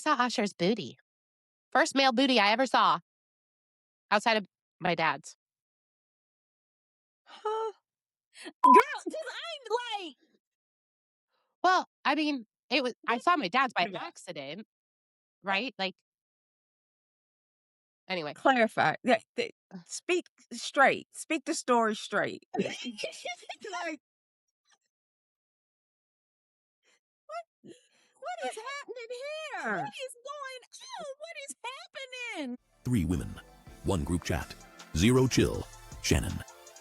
saw Usher's booty. First male booty I ever saw outside of my dad's. Huh? Girl, because I'm like, Well, I mean, I saw my dad's by accident, right? Like, anyway. Clarify. Speak straight. Speak the story straight. Like, what is happening here? what is going on? What is happening? 3 women, 1 group chat, 0 chill. Shannon,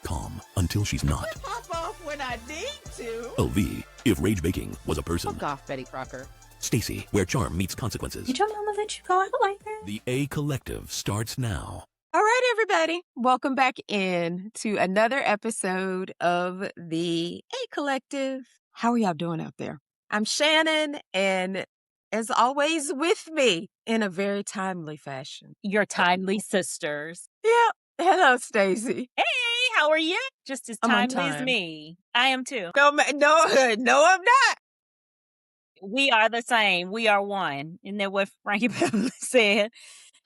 calm until she's not. Pop off when I need to. LV, if rage baking was a person. Fuck off, Betty Crocker. Stacy, where charm meets consequences. Did your mama let you go out like that? The A Collective starts now. All right, everybody. Welcome back in to another episode of the A Collective. How are y'all doing out there? I'm Shannon, and as always, with me in a very timely fashion. Your timely sisters. Yeah. Hello, Stacy. Hey, how are you? Just as I'm on timely as time. me. I am too. No, I'm not. We are the same. We are one. Isn't that what Frankie Beverly said?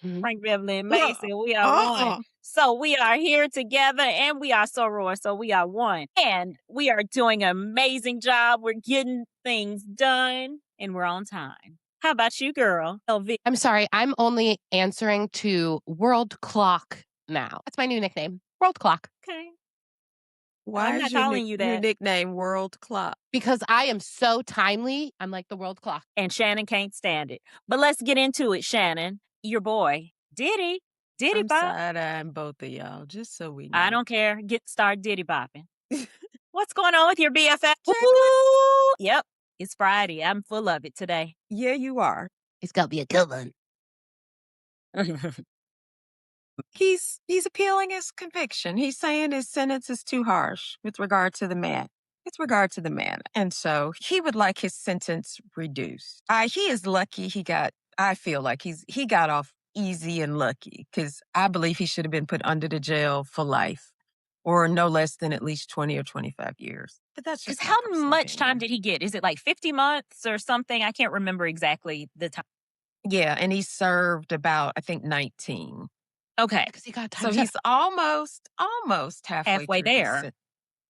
Mhm. Frank Beverly and May said we are one. So we are here together and we are soror, so we are one. And we are doing an amazing job. We're getting things done and we're on time. How about you, girl? LV. I'm sorry, I'm only answering to World Clock now. That's my new nickname, World Clock. Okay. Why I'm is not your calling you your that. nickname World Clock? Because I am so timely, I'm like the world clock. And Shannon can't stand it. But let's get into it, Shannon. Your boy, Diddy I'm Bop. side-eyeing both of y'all, just so we know. I don't care. Start Diddy bopping. What's going on with your BFF? Ooh. Yep. It's Friday. I'm full of it today. Yeah, you are. It's gonna be a good one. He's appealing his conviction. He's saying his sentence is too harsh with regard to the man. And so he would like his sentence reduced. He is lucky I feel like he got off easy and lucky, because I believe he should have been put under the jail for life or no less than at least 20 or 25 years. But that's Because just how much time did he get? Is it like 50 months or something? I can't remember exactly the time. Yeah, and he served about, I think, 19. Okay. Because he got So time. he's almost Halfway there.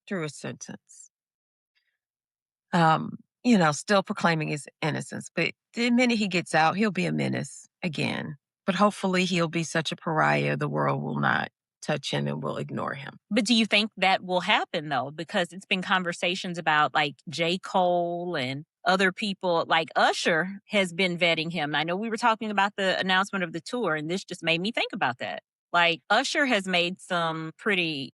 through his sentence. Still proclaiming his innocence. But the minute he gets out, he'll be a menace again. But hopefully he'll be such a pariah, the world will not touch him and will ignore him. But do you think that will happen, though? Because it's been conversations about like J. Cole and other people, like Usher has been vetting him. I know we were talking about the announcement of the tour, and this just made me think about that. Like Usher has made some pretty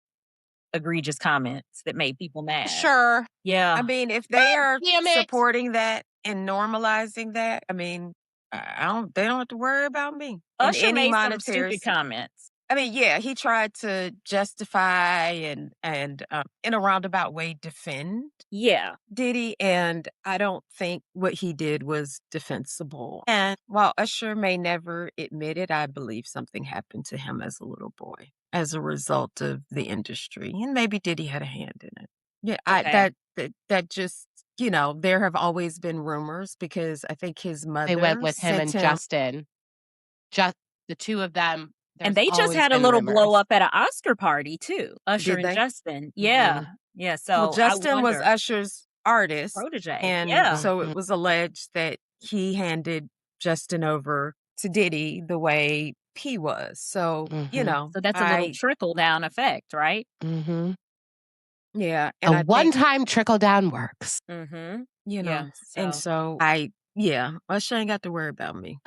egregious comments that made people mad. Sure. Yeah. I mean, if they are damn it. supporting that and normalizing that, I mean, they don't have to worry about me. Usher made some stupid comments. I mean, yeah, he tried to justify and in a roundabout way defend Diddy, and I don't think what he did was defensible. And while Usher may never admit it, I believe something happened to him as a little boy as a result of the industry, and maybe Diddy had a hand in it. Yeah, Okay. that just, there have always been rumors, because I think his mother They went with him and sent Justin. Just the two of them. And they just always had a been little rumors. blow up at an Oscar party too. Usher Did and they? Justin. Yeah. Yeah. So Well, Justin I was wonder, Usher's artist, protege. and Yeah. so it was alleged that he handed Justin over to Diddy the way P was. So, Mhm. So that's a little trickle down effect, right? Mm-hmm. Yeah. And A one-time trickle-down works. Mm-hmm. and so Usher ain't got to worry about me.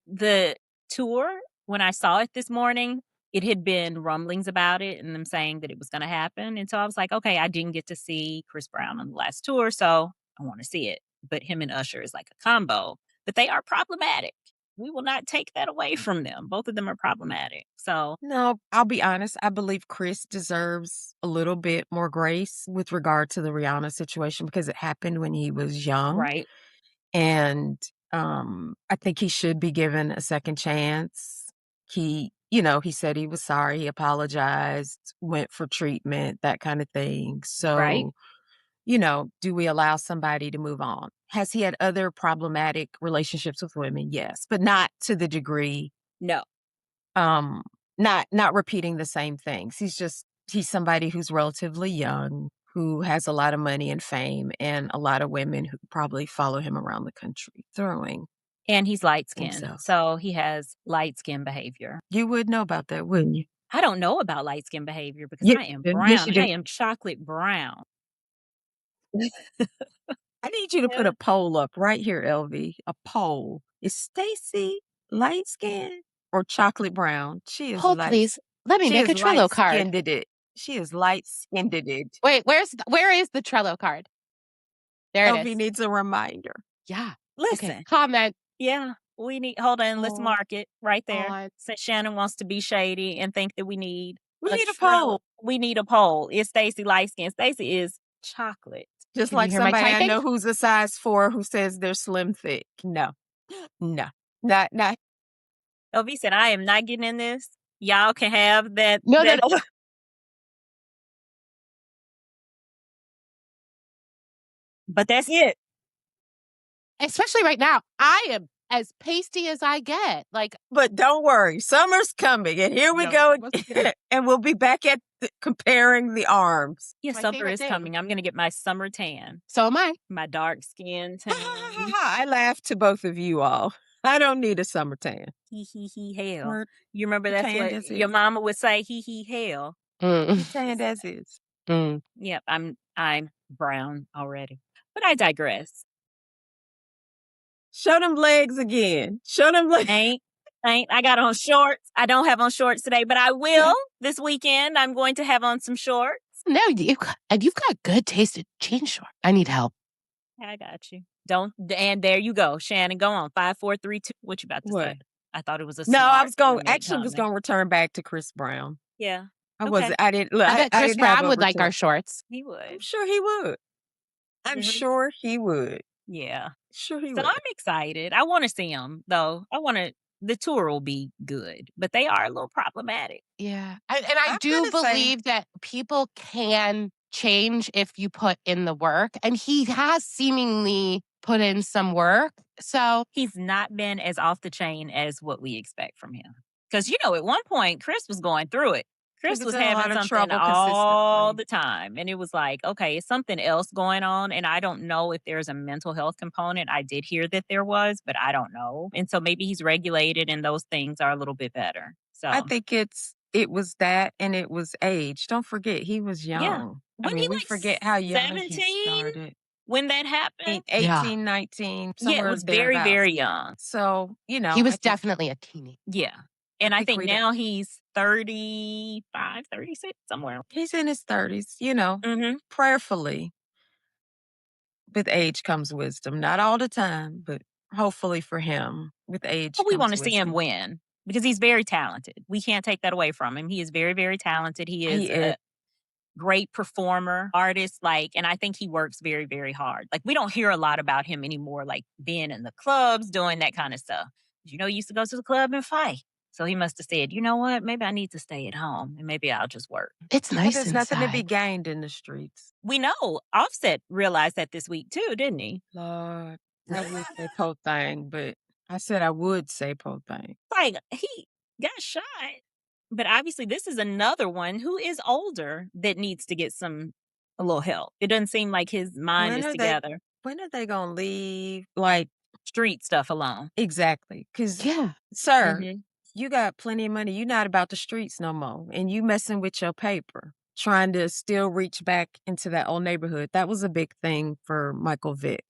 The tour, when I saw it this morning, it had been rumblings about it and them saying that it was going to happen. And so I was like, okay, I didn't get to see Chris Brown on the last tour, so I want to see it. But him and Usher is like a combo. But they are problematic. We will not take that away from them. Both of them are problematic. So No, I'll be honest. I believe Chris deserves a little bit more grace with regard to the Rihanna situation, because it happened when he was young. right. And I think he should be given a second chance. He said he was sorry, he apologized, went for treatment, that kind of thing. So, Right. do we allow somebody to move on? Has he had other problematic relationships with women? Yes, but not to the degree, No. um, not repeating the same things. He's somebody who's relatively young, who has a lot of money and fame, and a lot of women who probably follow him around the country throwing And he's light-skinned, himself. so he has light-skin behavior. You would know about that, wouldn't you? I don't know about light-skin behavior because Yes, I am you do. Yes, brown. you I do. am chocolate brown. I need you to put Yeah. a poll up right here, LV. A poll. Is Stacy light skinned or chocolate brown? Poll, please. Let me She make is a light Trello card. skinned it. She is light skinned it. Wait, where is the Trello card? There it LV is. needs a reminder. Yeah. Okay. Listen. Comment Yeah, we need hold on, let's poll mark it right there. on. Since Shannon wants to be shady and think that we need We a need a Trello. poll. We need a poll. Is Stacy light skinned? Stacy is chocolate. Just Can you like hear my somebody I typing? know who's a size 4 who says they're slim thick. No. No. Not LV said, I am not getting in this. Y'all can have that. No, no, that no. But that's it. Especially right now. I am as pasty as I get. Like, But don't worry, summer's coming, and here we No, go, it's almost and we'll be back at comparing the arms. Yeah, my summer favorite is thing. coming. I'm gonna get my summer tan, So am I. my dark skin Ha, ha, ha, tan. ha. I laugh to both of you all. I don't need a summer tan. He hell. We're You remember that's tanned what as your is. mama would say, he hell. Mm. We're tanned as is. Mm. Yep, I'm brown already. But I digress. Show them legs again. Show them legs. Ain't. I got on shorts. I don't have on shorts today, but I will this weekend. I'm going to have on some shorts. No, you've got good taste in jean short. I need help. I got you. Don't. And there you go, Shannon. Go on. 5, 4, 3, 2. What you about to What? say? I thought it was a No, I smart was going comment actually was comment. going to return back to Chris Brown. Yeah. I Okay. wasn't. I didn't. Look, I bet I Chris didn't have Brown a would like our retort. He shorts. I'm would. sure he would. I'm Mhm. sure he would. Yeah. Sure he So would. I'm excited. I want to see them though. The tour will be good, but they are a little problematic. Yeah. And I I'm do gonna say believe that people can change if you put in the work. And he has seemingly put in some work. So He's not been as off the chain as what we expect from him. Because, at one point, Chris was going through it. he Chris was was in a lot having of something trouble all consistently. the time. And it was like, okay, it's something else going on. And I don't know if there's a mental health component. I did hear that there was, but I don't know. And so maybe he's regulated and those things are a little bit better. I So, think it was that and it was age. Don't forget, he was yeah. young. I Wasn't he mean, we like forget how young he 17 started. when that happened? 18, 19, Yeah, it somewhere was very, thereabouts. very young. So, he I was think definitely a teenager. Yeah. And I think think we don't. now he's 35, 36, somewhere. He's in his 30s, Mm-hmm. prayerfully. With age comes wisdom. Not all the time, but hopefully for him, with age But we want comes to see him wisdom. win because he's very talented. We can't take that away from him. He is very, very talented. He is He is. a great performer, artist, and I think he works very, very hard. Like, we don't hear a lot about him anymore, like being in the clubs, doing that kind of stuff. He used to go to the club and fight. So he must have said, you know what? Maybe I need to stay at home and maybe I'll just work. It's Well, nice there's nothing to be inside. gained in the streets. We know Offset realized that this week too, didn't he? Lord, I would say po thing, but I said I would say po thing. Like, he got shot. But obviously, this is another one who is older that needs to get a little help. It doesn't seem like his mind is together. When are they gonna leave? Like, Street stuff alone. exactly. Because, Yeah. sir, Mhm. you got plenty of money. You're not about the streets no more. And you messing with your paper, trying to still reach back into that old neighborhood. That was a big thing for Michael Vick.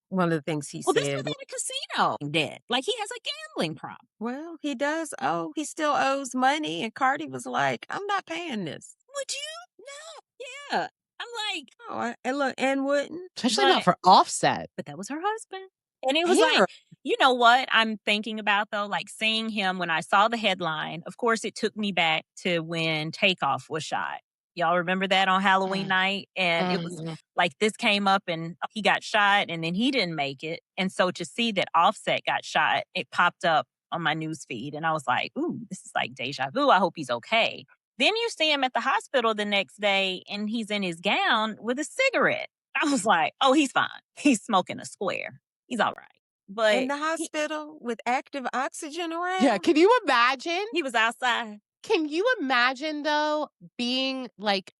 One of the things he Well, this said. was at a casino debt. Like, he has a gambling problem. Well, he does owe. He still owes money. And Cardi was like, I'm not paying this. Would you? No. Yeah. I'm like, Oh, and look, and wouldn't. Especially But- not for Offset. but that was her husband. And it was Hair. like, you know what I'm thinking about though? Like, seeing him when I saw the headline, of course, it took me back to when Takeoff was shot. Y'all remember that on Halloween night? And it was like, this came up and he got shot and then he didn't make it. And so to see that Offset got shot, it popped up on my news feed. And I was like, ooh, this is like deja vu. I hope he's okay. Then you see him at the hospital the next day and he's in his gown with a cigarette. I was like, oh, he's fine. He's smoking a square. He's all right. In But the hospital with active oxygen around? Yeah, can you imagine? he was outside. Can you imagine, though, being, like,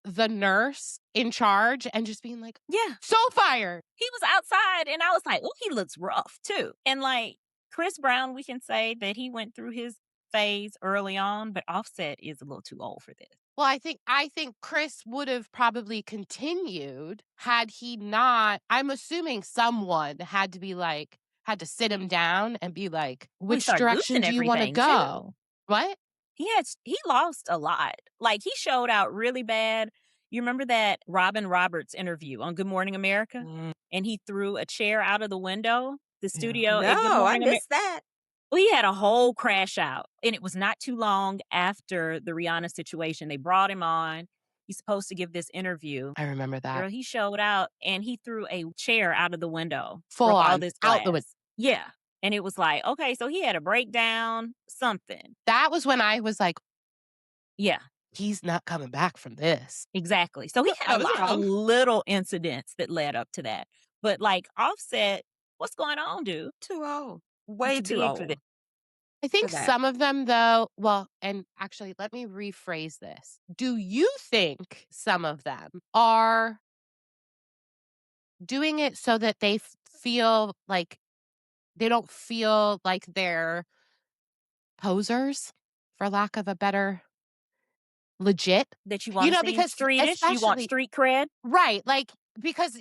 the nurse in charge and just being like, Yeah. "So fire!" He was outside, and I was like, oh, he looks rough, too. And, like, Chris Brown, we can say that he went through his phase early on, but Offset is a little too old for this. Well, I think Chris would have probably continued had he not. I'm assuming someone had to be like, had to sit him down and be like, Well, he "Which started direction losing do you wanna everything, too. go?" What? He lost a lot. Like, he showed out really bad. You remember that Robin Roberts interview on Good Morning America? Mm. And he threw a chair out of the window, the studio at Good No, I Morning America. missed that. Well, he had a whole crash out, and it was not too long after the Rihanna situation. They brought him on. He's supposed to give this interview. I remember that. Girl, he showed out, and he threw a chair out of the window. Full Broke all on, this out the glass. Yeah. And it was like, okay, so he had a breakdown, something. That was when I was like, Yeah, "He's not coming back from this." exactly. So he I had a was lot of wrong. little incidents that led up to that. But like Offset, what's going on, dude? Too old. Way Too too big for old. this. I think that. some of them, though, well, and actually, let me rephrase this. Do you think some of them are doing it so that they feel like they don't feel like they're posers, for lack of a better legit? That you You want to know, seem because streetish, you want especially street cred. right, like, because,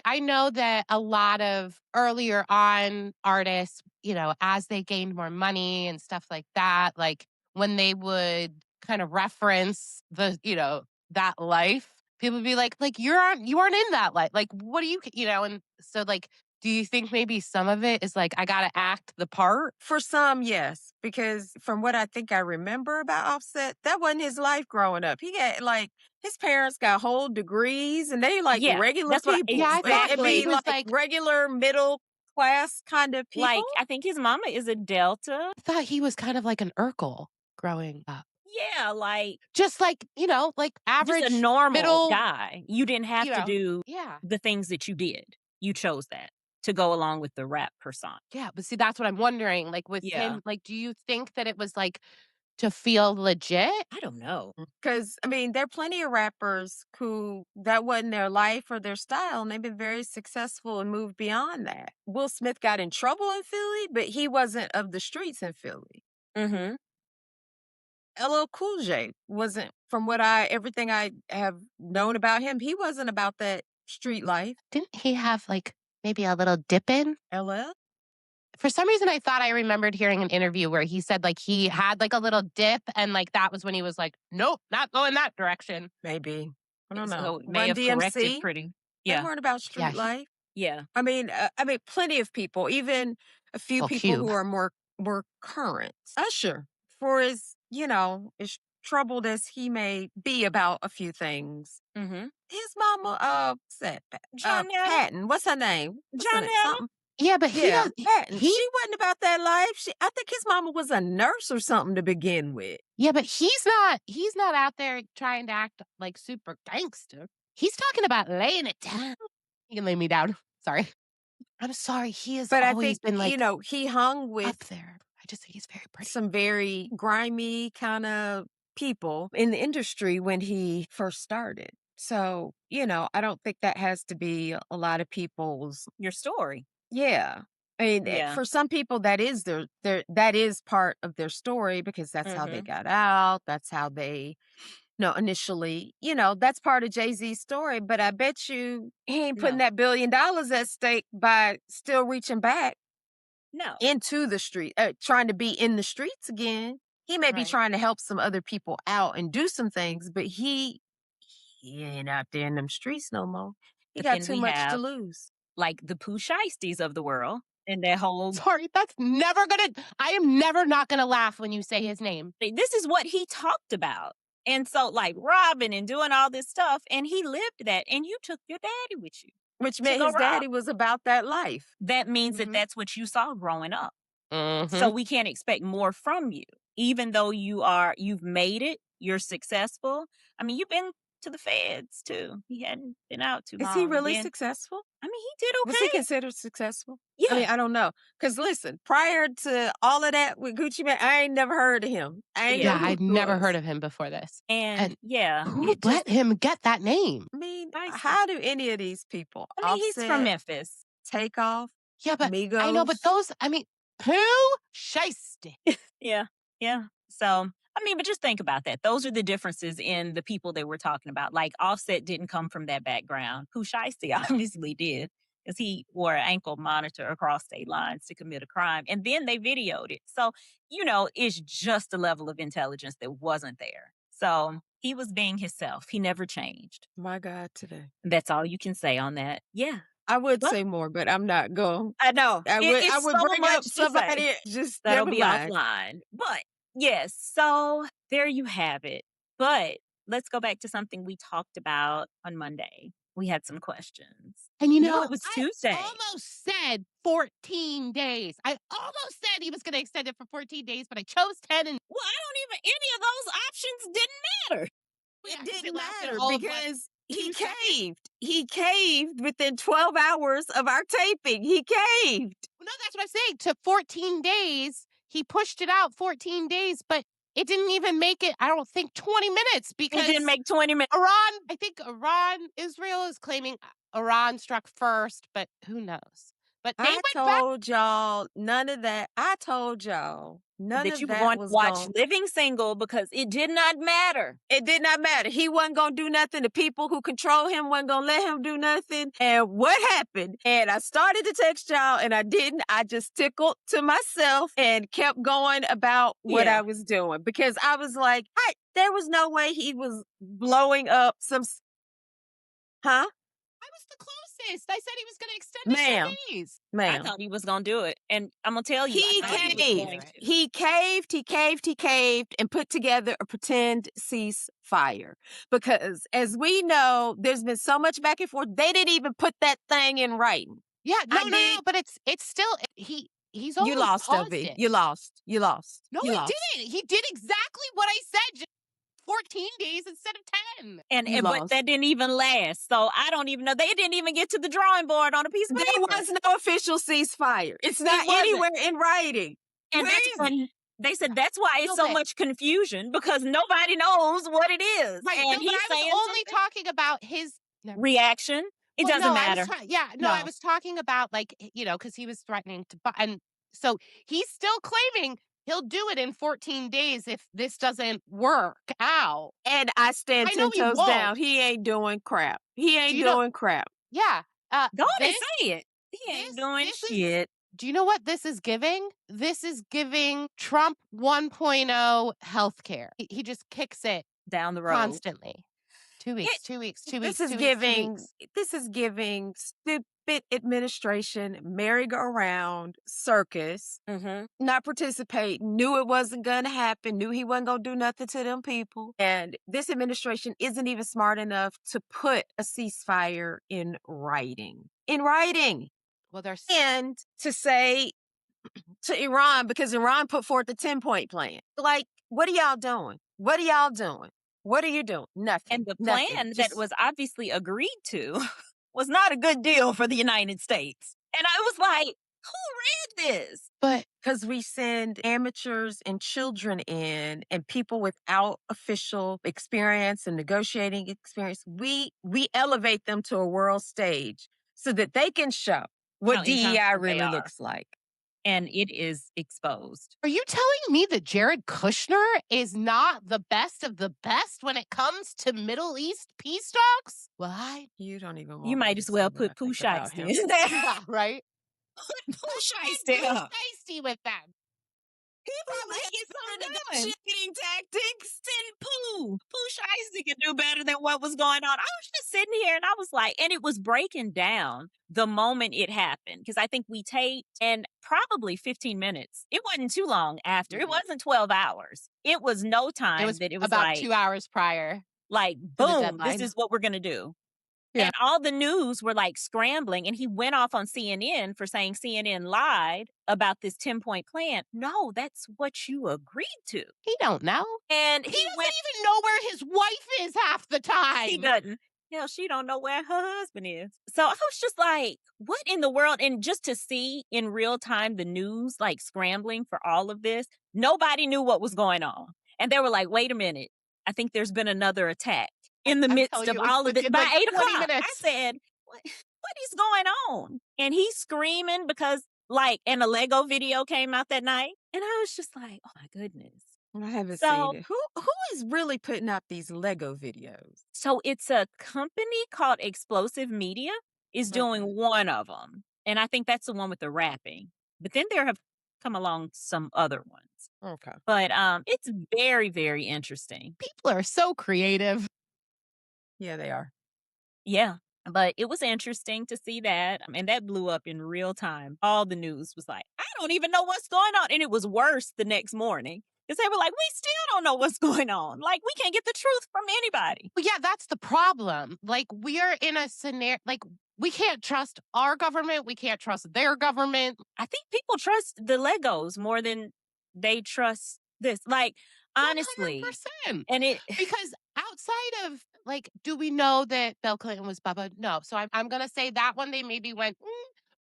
I know that a lot of earlier on artists, as they gained more money and stuff like that, like, when they would kind of reference that life, people would be like, you aren't in that life. Like, what do and so, like, do you think maybe some of it is like, I gotta act the part? For some, yes, because from what I think I remember about Offset, that wasn't his life growing up. He got his parents got whole degrees and they like Yeah, regular that's what people. Yeah, I thought It'd he be was like like, regular middle class kind of people. like, I think his mama is a Delta. I thought he was kind of like an Urkel growing up. Yeah, like Just like, like just average a normal middle guy. You didn't have to do Yeah. the things that you did. You chose that to go along with the rap persona. Yeah, but see, that's what I'm wondering. Like with Yeah. him, like, do you think that it was like to feel legit? I don't know. Because, I mean, there are plenty of rappers who that wasn't their life or their style, and they've been very successful and moved beyond that. Will Smith got in trouble in Philly, but he wasn't of the streets in Philly. Mm-hmm. LL Cool J wasn't, from everything I have known about him, he wasn't about that street life. Didn't he have like maybe a little dip in? LL? For some reason, I thought I remembered hearing an interview where he said like he had like a little dip and like that was when he was like, nope, not going that direction. Maybe. I don't So know. it may Run have corrected DMC? pretty. They Yeah. weren't about Yeah, street life. Yeah. I mean, plenty of people, even a few Well, people who Cube. are more current. Usher, for as troubled as he may be about a few things, Mm-hmm. his mama, said Johnetta? Patton. What's her name? Johnetta? Something. Yeah, but he Yeah, does. Patton. He She wasn't about that life. I think his mama was a nurse or something to begin with. Yeah, but he's not out there trying to act like super gangster. He's talking about laying it down. You can lay me down. Sorry. I'm sorry. He has But I always think, been like he hung with up there. I just think he's very pretty. some very grimy kind of people in the industry when he first started. So, I don't think that has to be a lot of people's. Your story. Yeah. I mean, Yeah. for some people, that is that is part of their story because that's how they Mhm. got out. That's how they, initially, that's part of Jay-Z's story. But I bet you he ain't putting No. that $1 billion at stake by still reaching back No. into the street, trying to be in the streets again. He may be Right. trying to help some other people out and do some things, but he ain't out there in them streets no more. He But got then too we much to have lose. like the Pooh Shiesties of the world and their whole. Sorry, I am never not gonna laugh when you say his name. This is what he talked about. And so, like, robbing and doing all this stuff, and he lived that, and you took your daddy with you. Which To meant go his daddy was about that life. That means that Mhm. that's what you saw growing up. Mhm. So we can't expect more from you, even though you've made it, you're successful. I mean, you've been to the feds too. He hadn't been out too Is he long. And really then, successful? I mean, he did Was he okay. considered successful? I Yeah. mean, I don't know. Because listen, prior to all of that with Gucci Mane, I ain't never heard of him. I ain't Yeah. Yeah, know who I'd he never heard was. of him before this. And And yeah, who it just let him get that name? I mean, spicy. how do any of these people, I mean, he's from Offset, Memphis. Takeoff, Yeah, but I know, but Migos? those, I mean, who? Shiesty. Yeah. Yeah. So, I mean, but just think about that. Those are the differences in the people that we're talking about. Like Offset didn't come from that background. Who Shiesty obviously did, because he wore an ankle monitor across state lines to commit a crime. And then they videoed it. So, it's just a level of intelligence that wasn't there. So he was being himself. He never changed. My God, today. That's all you can say on that. Yeah. I would Well, say more, but I'm not going. I know. I It's would so bring up much to say. somebody, just That'll never be mind. offline. But yes, so there you have it. But let's go back to something we talked about on Monday. We had some questions. And No, it was I Tuesday. almost said 14 days. I almost said he was going to extend it for 14 days, but I chose 10 and Well, I don't even, any of those options didn't matter. yeah, It 'cause didn't lasted matter all of, because he 2 seconds? caved. He caved within 12 hours of our taping. He caved. No, that's what I'm saying. To 14 days, he pushed it out 14 days, but it didn't even make it, I don't think, 20 minutes It because didn't make 20 minutes. Israel is claiming Iran struck first, but who knows? But they I went back. told y'all none of that. I told y'all none That of you were that going to was watch going. Living Single because it did not matter. It did not matter. He wasn't going to do nothing. The people who control him wasn't going to let him do nothing. And what happened? And I started to text y'all and I didn't. I just tickled to myself and kept going about what Yeah. I was doing because I was like, there was no way he was blowing up huh? I was the closest. I said he was going to extend it Ma'am, 2 days. I ma'am. thought he was going to do it. And I'm going to tell you, I He thought he was caved. going to. He caved and put together a pretend ceasefire. Because as we know, there's been so much back and forth. They didn't even put that thing in writing. Yeah, no, I no, did. no, but it's still he's You only lost, paused LV. it. You lost. You lost. No, You he lost. didn't. He did exactly what I said. Just 14 days instead of 10. But lost. that didn't even last. So I don't even know. They didn't even get to the drawing board on a piece of There paper. was no official ceasefire. It's not wasn't. anywhere in writing. And Where that's is it? when they said that's why it's so but- much confusion because nobody knows what it is. Right. And No, but he's I was saying only something. talking about his Reaction. It Well, doesn't no, matter. I No. was talking about like, because he was threatening to buy, and so he's still claiming he'll do it in 14 days if this doesn't work out. And I stand I know 10 he toes won't. down. He ain't doing crap. He ain't you know- doing crap. Yeah. Go on and this, say it. He ain't doing this is- shit. Do you know what this is giving? This is giving Trump 1.0 healthcare. He just kicks it Down the road. constantly. 2 weeks, 2 weeks, 2 weeks. This is 2 weeks, 2 giving. weeks. This is giving stupid administration, merry-go-round, circus. Mm-hmm. Not participate. Knew it wasn't gonna happen. Knew he wasn't gonna do nothing to them people. And this administration isn't even smart enough to put a ceasefire in writing. In writing, Well, there's and to say to Iran because Iran put forth the 10-point plan. Like, what are y'all doing? What are y'all doing? What are you doing? Nothing. And the Nothing. plan that Just- was obviously agreed to was not a good deal for the United States. And I was like, who read this? but because we send amateurs and children in and people without official experience and negotiating experience, we elevate them to a world stage so that they can show what How DEI incompetent they really are. looks like. And it is exposed. Are you telling me that Jared Kushner is not the best of the best when it comes to Middle East peace talks? What? You don't even want You me might to as well say what I put Pooh think about Shiesty him. in there. Yeah, right? Pooh Who's Shiesty up. feisty with them? He probably Like, get it's something not done. negotiating tactics. Send Pooh. Pooh Shiesty could do better than what was going on. I was just sitting here and I was like, and it was breaking down the moment it happened. Because I think we taped and probably 15 minutes. It wasn't too long after. It wasn't 12 hours. It was no time It was that it was about like, 2 hours prior. like the boom, this deadline. is what we're going to do. Yeah. And all the news were like scrambling, and he went off on CNN for saying CNN lied about this 10-point plan. No, that's what you agreed to. He don't know. And He he doesn't went, even know where his wife is half the he time. doesn't. Hell, she don't know where her husband is. So I was just like, what in the world? And just to see in real time the news like scrambling for all of this, nobody knew what was going on. And they were like, wait a minute. I think there's been another attack in the I'm midst telling of you, it was all of this. within By like 20 8 o'clock, I minutes. said, what is going on? And he's screaming because and a Lego video came out that night. And I was just like, oh my goodness. I haven't So seen it. Who is really putting out these Lego videos? So it's a company called Explosive Media is doing Okay. one of them, and I think that's the one with the rapping. But then there have come along some other ones. Okay. But, it's very, very interesting. People are so creative. Yeah, they are. Yeah, but it was interesting to see that, and that blew up in real time. All the news was like, "I don't even know what's going on," and it was worse the next morning because they were like, "We still don't know what's going on. Like, we can't get the truth from anybody." Well, yeah, that's the problem. Like, we are in a scenario, like, we can't trust our government. We can't trust their government. I think people trust the Legos more than they trust this. Like, honestly. 100%. And it Because outside of, like, do we know that Bill Clinton was Bubba? No. So I'm going to say that one they maybe went,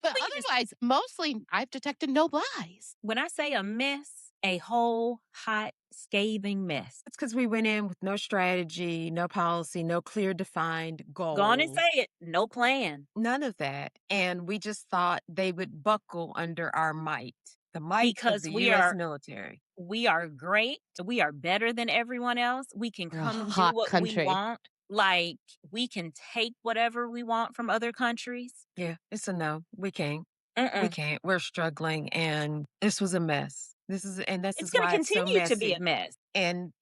but please, otherwise, mostly I've detected no lies. when I say a mess, a whole hot, scathing mess. It's because we went in with no strategy, no policy, no clear defined Go on and say goals. it. No plan. None of that. And we just thought they would buckle under our might, the might of Because the we U.S. are military. we are great. We are better than everyone else. We can We're a come and do hot what we country. want. Like, we can take whatever we want from other countries. Yeah, it's a no. We can't. We Mm-mm. can't. We're struggling. And this was a mess. This It's is going to why it's so continue to be messy. a mess. And,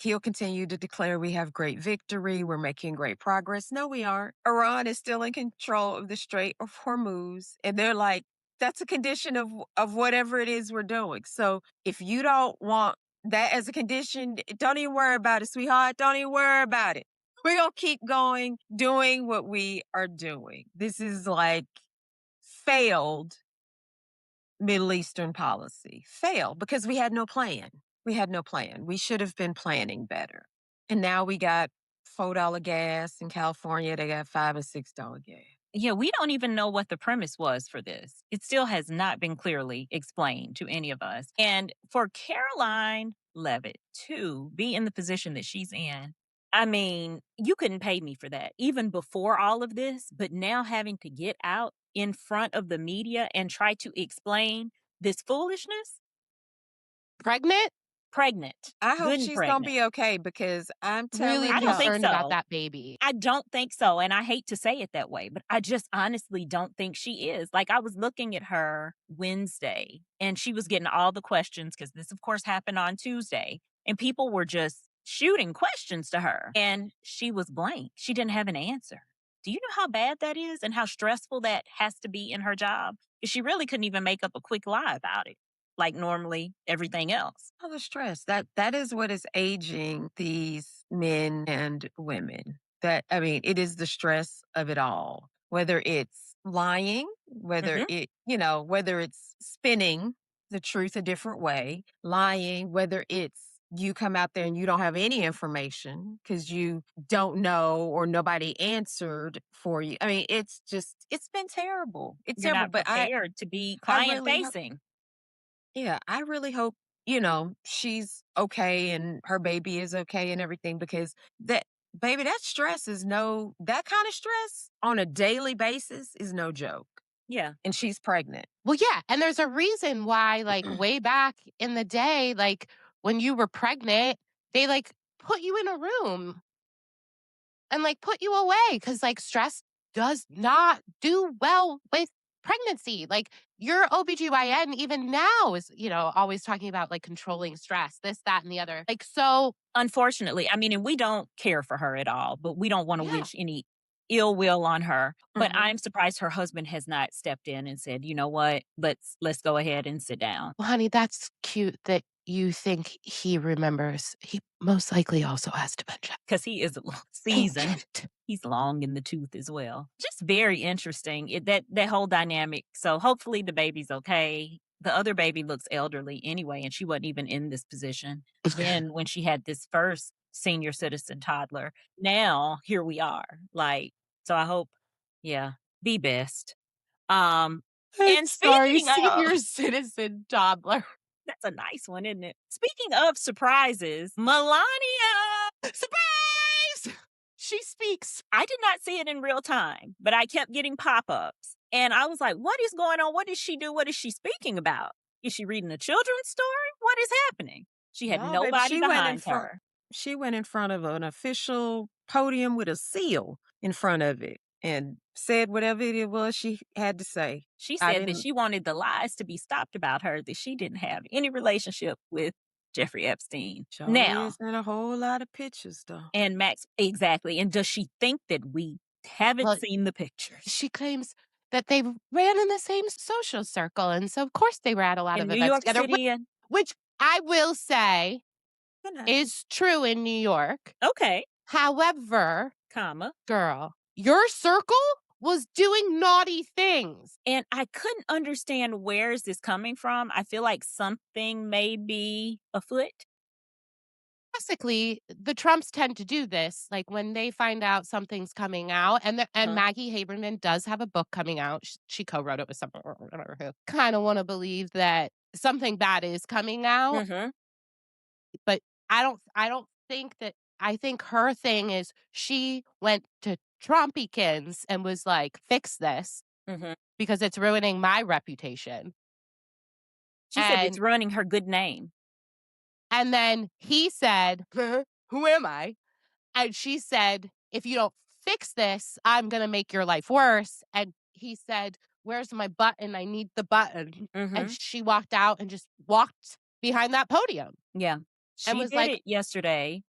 he'll continue to declare we have great victory. We're making great progress. No, we aren't. Iran is still in control of the Strait of Hormuz. And they're like, that's a condition of whatever it is we're doing. So if you don't want that as a condition, don't even worry about it, sweetheart. Don't even worry about it. We're going to keep going, doing what we are doing. This is like failed Middle Eastern policy. Failed because we had no plan. We had no plan. We should have been planning better. And now we got $4 gas in California. They got $5 and $6 gas. Yeah, we don't even know what the premise was for this. It still has not been clearly explained to any of us. And for Caroline Levitt to be in the position that she's in, I mean, you couldn't pay me for that, even before all of this. But now having to get out in front of the media and try to explain this foolishness, Pregnant? pregnant, I hope good and she's going to pregnant. be okay because I'm Really telling I don't y'all. think concerned about so. that baby. I don't think so. And I hate to say it that way, but I just honestly don't think she is. Like, I was looking at her Wednesday and she was getting all the questions because this, of course, happened on Tuesday. And people were just shooting questions to her. And she was blank. She didn't have an answer. Do you know how bad that is and how stressful that has to be in her job? 'Cause she really couldn't even make up a quick lie about it, like normally everything else. All the stress that is what is aging these men and women. It is the stress of it all. Whether it's lying, Hmm. whether it's spinning the truth a different way, lying, whether it's you come out there and you don't have any information because you don't know or nobody answered for you. It's been terrible. It's You're terrible. not But prepared to be I client really facing. yeah, I really hope, she's okay and her baby is okay and everything because baby, that kind of stress on a daily basis is no joke. Yeah. And she's pregnant. Well, yeah. And there's a reason why, like, way back in the day, like, when you were pregnant, they, like, put you in a room and, like, put you away because, like, stress does not do well with pregnancy. Like, your OBGYN, even now, is, always talking about, like, controlling stress, this, that, and the other. Like, so, Unfortunately, I mean, and we don't care for her at all, but we don't want to yeah. wish any ill will on her. But Mhm. I'm surprised her husband has not stepped in and said, "You know what? Let's go ahead and sit down." Well, honey, that's cute that you think he remembers? He most likely also has dementia. 'Cause he is seasoned. Ancient. He's long in the tooth as well. Just very interesting, that whole dynamic. So, hopefully, the baby's okay. The other baby looks elderly anyway, and she wasn't even in this position then when she had this first senior citizen toddler. Now, here we are, like, so I hope yeah, be best. Um, I'm and sorry, speaking of senior citizen toddler. that's a nice one, isn't it? Speaking of surprises, Melania! Surprise! She speaks. I did not see it in real time, but I kept getting pop-ups. And I was like, what is going on? What did she do? What is she speaking about? Is she reading a children's story? What is happening? She had No, baby, nobody behind her. she went in front of an official podium with a seal in front of it and said whatever it was she had to say. She I said that didn't she wanted the lies to be stopped about her, that she didn't have any relationship with Jeffrey Epstein. Sure Now, is in a whole lot of pictures though. and Max, exactly. And does she think that we haven't Well, seen the pictures? she claims that they ran in the same social circle, and so of course they were at a lot In of New events York together, City and which I will say Good night. is true in New York. okay, However, comma. girl, your circle was doing naughty things. And I couldn't understand where is this coming from. I feel like something may be afoot. Classically, the Trumps tend to do this, like, when they find out something's coming out, and Uh-huh. Maggie Haberman does have a book coming out. She co-wrote it with someone, I don't remember who. Kinda wanna believe that something bad is coming out, Mhm, but I don't think that I think her thing is she went to Trumpykins and was like, "Fix this mhm. because it's ruining my reputation." She said it's And ruining her good name. and then he said, "Who am I?" And she said, "If you don't fix this, I'm gonna make your life worse." And he said, "Where's my button? I need the button." And Mhm. she walked out and just walked behind that podium Yeah. and She was did like, it yesterday,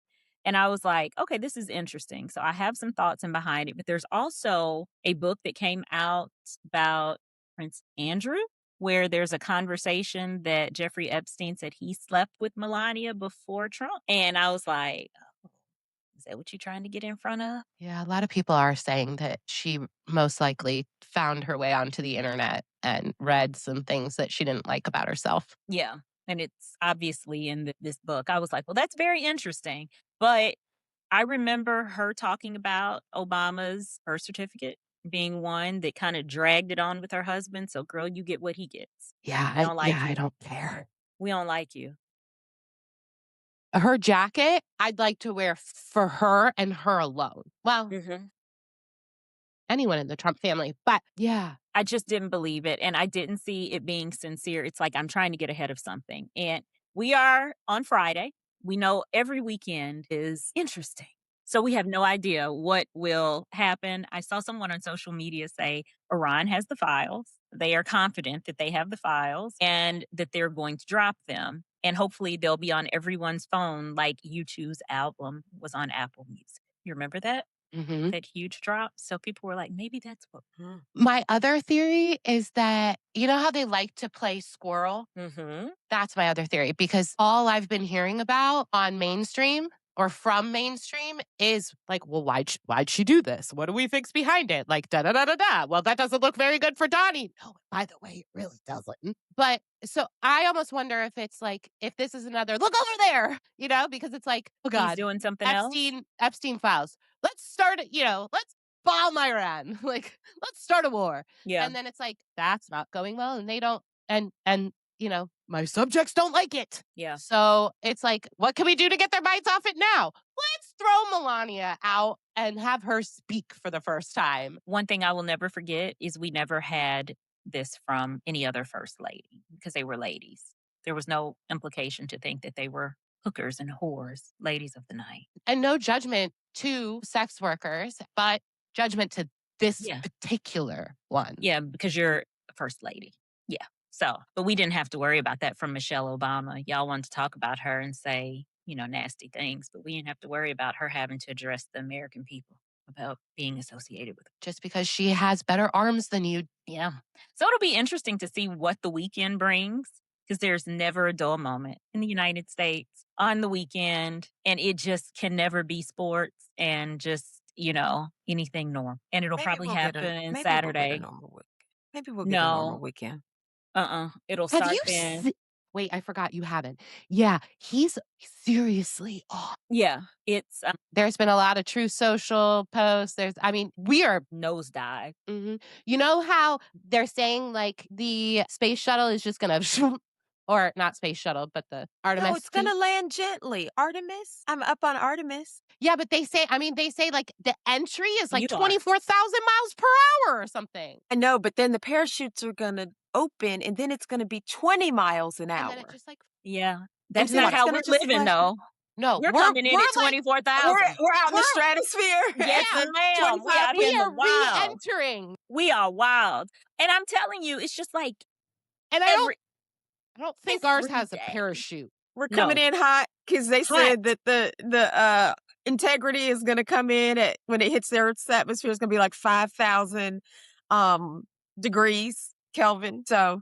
and I was like, "Okay, this is interesting." So I have some thoughts in behind it, but there's also a book that came out about Prince Andrew, where there's a conversation that Jeffrey Epstein said he slept with Melania before Trump, and I was like, "Oh, is that what you're trying to get in front of?" yeah, a lot of people are saying that she most likely found her way onto the internet and read some things that she didn't like about herself. Yeah, and it's obviously in this book. I was like, "Well, that's very interesting." But I remember her talking about Obama's birth certificate being one that kinda dragged it on with her husband, so, "Girl, you get what he gets. We don't Yeah, like I you. don't care. We don't like you." Her jacket, I'd like to wear for her and her alone. Well, Mhm. anyone in the Trump family, but yeah. I just didn't believe it, and I didn't see it being sincere. It's like I'm trying to get ahead of something, and we are on Friday. We know every weekend is interesting, so we have no idea what will happen. I saw someone on social media say Iran has the files. They are confident that they have the files and that they're going to drop them, and hopefully they'll be on everyone's phone like U2's album was on Apple Music. You remember that? Mhm. That huge drop? So people were like, "Maybe that's what." My other theory is that you know how they like to play squirrel? Mhm. That's my other theory because all I've been hearing about on mainstream or from mainstream is like, well, why'd she do this? What do we fix behind it? Like da da da da da. Well, that doesn't look very good for Donnie. No, by the way, it really doesn't. But so I almost wonder if it's like if this is another look over there, because it's like, oh He's God, doing something else? Epstein files. Let's start it, let's bomb Iran. Like, let's start a war. Yeah, And then it's like, that's not going well. And they don't and my subjects don't like it. yeah. So it's like, what can we do to get their bites off it now? Let's throw Melania out and have her speak for the first time. One thing I will never forget is we never had this from any other first lady because they were ladies. There was no implication to think that they were hookers and whores, ladies of the night. And no judgment to sex workers, but judgment to this Yeah. particular one. Yeah, because you're a first lady. Yeah. So, but we didn't have to worry about that from Michelle Obama. Y'all wanted to talk about her and say, nasty things, but we didn't have to worry about her having to address the American people about being associated with. Just because she has better arms than you. Yeah. So it'll be interesting to see what the weekend brings. because there's never a dull moment in the United States on the weekend, and it just can never be sports and just, anything normal. And it'll probably happen Maybe we'll get a Saturday. normal week. Maybe we'll get a normal No, weekend. it'll Have start you then. wait, I forgot you haven't. Yeah, he's seriously off. Yeah, it's There's been a lot of True Social posts. We are nosedive. mhm. You know how they're saying, like, the space shuttle is just gonna or not space shuttle, but the No, Artemis it's 2? gonna land gently. Artemis? I'm up on Artemis. Yeah, but they say, like, the entry is, like, You are. 24,000 miles per hour or something, I know, but then the parachutes are gonna open, and then it's gonna be 20 miles an and then it hour. just, like Yeah, And that's then not it's how gonna we're just living, flash. though. no, We're we're coming in we're, at like we're 24,000. We're out in the we're stratosphere at Yes, the ma'am. We 25. out here we in the are wild. re-entering, We are wild. And I'm telling you, it's just like and every I don't think ours every has a day. parachute. We're coming No, in hot because they hot. said that the integrity is gonna come in at when it hits the Earth's atmosphere, it's gonna be like 5,000 um degrees Kelvin. So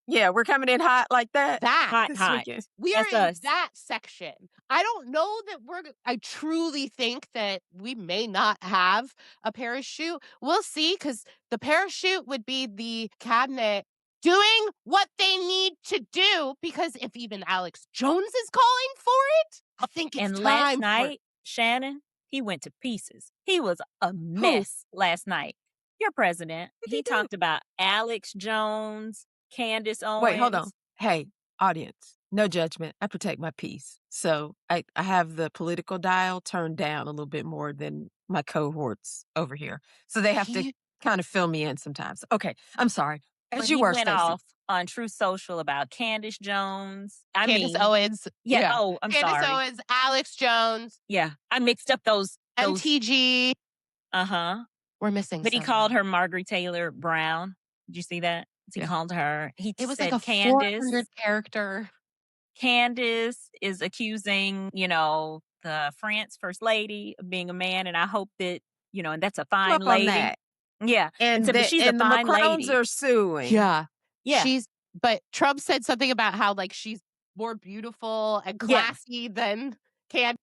yeah, we're coming in hot like that That Hot, this hot. weekend. We are That's in us. that section. I don't know that I truly think that we may not have a parachute. We'll see, because the parachute would be the cabinet doing what they need to do, because if even Alex Jones is calling for it, I think it's And last time for night, Shannon, he went to pieces. He was a who? mess last night. Your president, What'd he he do? talked about Alex Jones, Candace Wait, hold on. Owens. Hey, audience, no judgment. I protect my peace. So I have the political dial turned down a little bit more than my cohorts over here. So they have to He kind of fill me in sometimes. Okay, I'm sorry. But As you he were, went Stacy. off on True Social about Candace Jones. I Candace mean, Owens, yeah, yeah. oh, I'm Candace sorry. Owens, Alex Jones, Yeah, I mixed up those MTG. uh-huh. We're missing But he called someone. her Margaret Taylor Brown. Did you see that? He Yeah. called her. He It was like a said 400 Candace. character. Candace is accusing, the France first lady of being a man, and I hope that, and that's a I'm fine up on lady. that. Yeah. And And said, but she's a the fine Macrons lady. are suing. Yeah. Yeah. But Trump said something about how, like, she's more beautiful and Yeah. classy than Can